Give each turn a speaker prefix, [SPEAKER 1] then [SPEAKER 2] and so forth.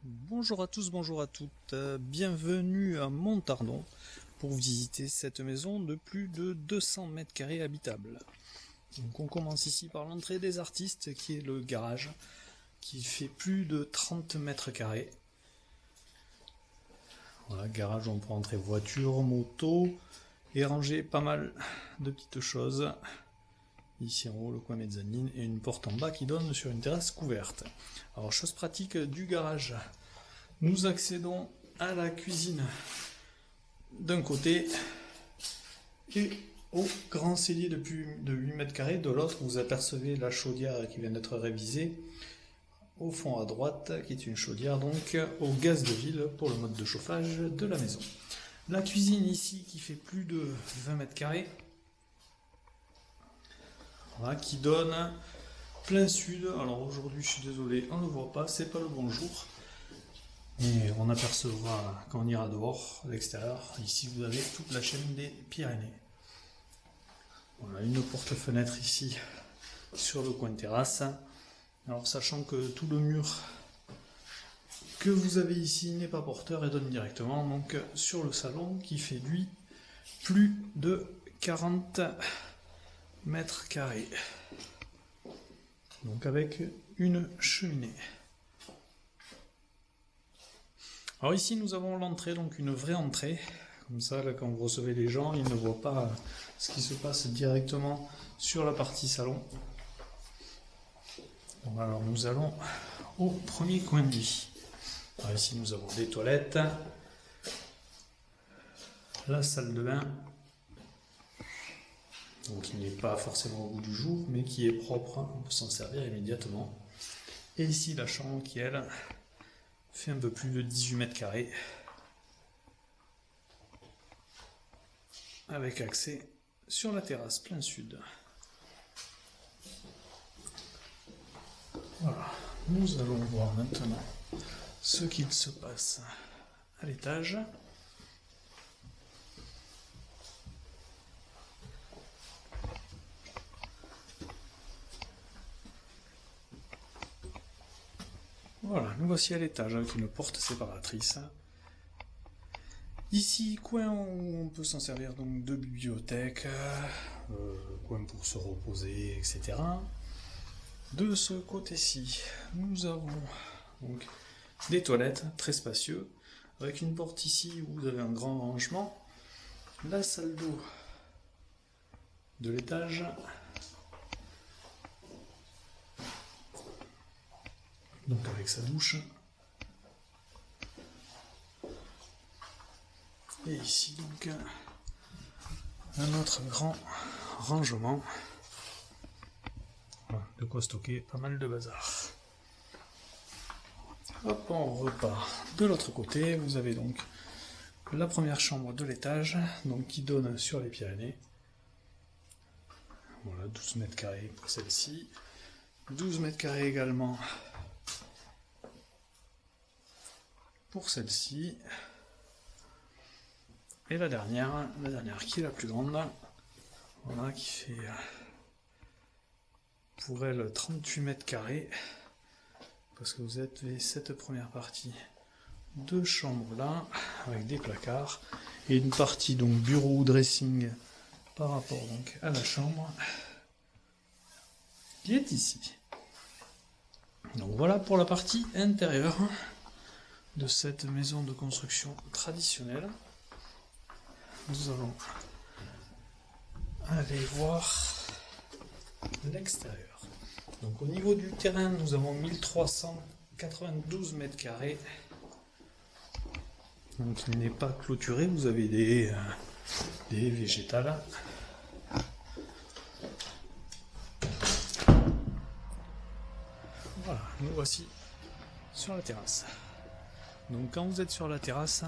[SPEAKER 1] Bonjour à tous, bonjour à toutes, bienvenue à Montardon pour visiter cette maison de plus de 200 mètres carrés habitable. Donc on commence ici par l'entrée des artistes qui est le garage qui fait plus de 30 mètres carrés. Voilà, garage où on peut entrer voiture, moto et ranger pas mal de petites choses. Ici en haut le coin mezzanine et une porte en bas qui donne sur une terrasse couverte. Alors chose pratique du garage, nous accédons à la cuisine d'un côté et au grand cellier de 8 mètres carrés de l'autre. Vous apercevez la chaudière qui vient d'être révisée au fond à droite, qui est une chaudière donc au gaz de ville pour le mode de chauffage de la maison. La cuisine ici qui fait plus de 20 mètres carrés. Voilà, qui donne plein sud. Alors aujourd'hui je suis désolé, on ne le voit pas, c'est pas le bon jour, mais on apercevra quand on ira dehors, à l'extérieur. Ici vous avez toute la chaîne des Pyrénées. Voilà, une porte-fenêtre ici sur le coin de terrasse. Alors sachant que tout le mur que vous avez ici n'est pas porteur et donne directement donc sur le salon qui fait lui plus de 40 mètres carrés, donc avec une cheminée. Alors ici nous avons l'entrée, donc une vraie entrée, comme ça là, quand vous recevez les gens, ils ne voient pas ce qui se passe directement sur la partie salon. Bon, alors nous allons au premier coin de lit. Alors ici nous avons des toilettes, la salle de bain, donc qui n'est pas forcément au goût du jour, mais qui est propre, on peut s'en servir immédiatement. Et ici la chambre qui, elle, fait un peu plus de 18 mètres carrés, avec accès sur la terrasse plein sud. Voilà, nous allons voir maintenant ce qu'il se passe à l'étage. Voilà, nous voici à l'étage avec une porte séparatrice. Ici, coin où on peut s'en servir donc de bibliothèque, coin pour se reposer, etc. De ce côté-ci, nous avons donc des toilettes très spacieux, avec une porte ici où vous avez un grand rangement, la salle d'eau de l'étage, donc avec sa douche, et ici donc un autre grand rangement, voilà, de quoi stocker pas mal de bazar. Hop, on repart de l'autre côté. Vous avez donc la première chambre de l'étage, donc qui donne sur les Pyrénées. Voilà, 12 mètres carrés pour celle-ci, 12 mètres carrés également pour celle-ci, et la dernière qui est la plus grande, voilà, qui fait pour elle 38 mètres carrés, parce que vous avez cette première partie de chambre là, avec des placards, et une partie donc bureau ou dressing par rapport donc à la chambre, qui est ici. Donc voilà pour la partie intérieure de cette maison de construction traditionnelle. Nous allons aller voir l'extérieur. Donc au niveau du terrain, nous avons 1392 mètres carrés. Donc il n'est pas clôturé, vous avez des végétales. Voilà, nous voici sur la terrasse. Donc quand vous êtes sur la terrasse,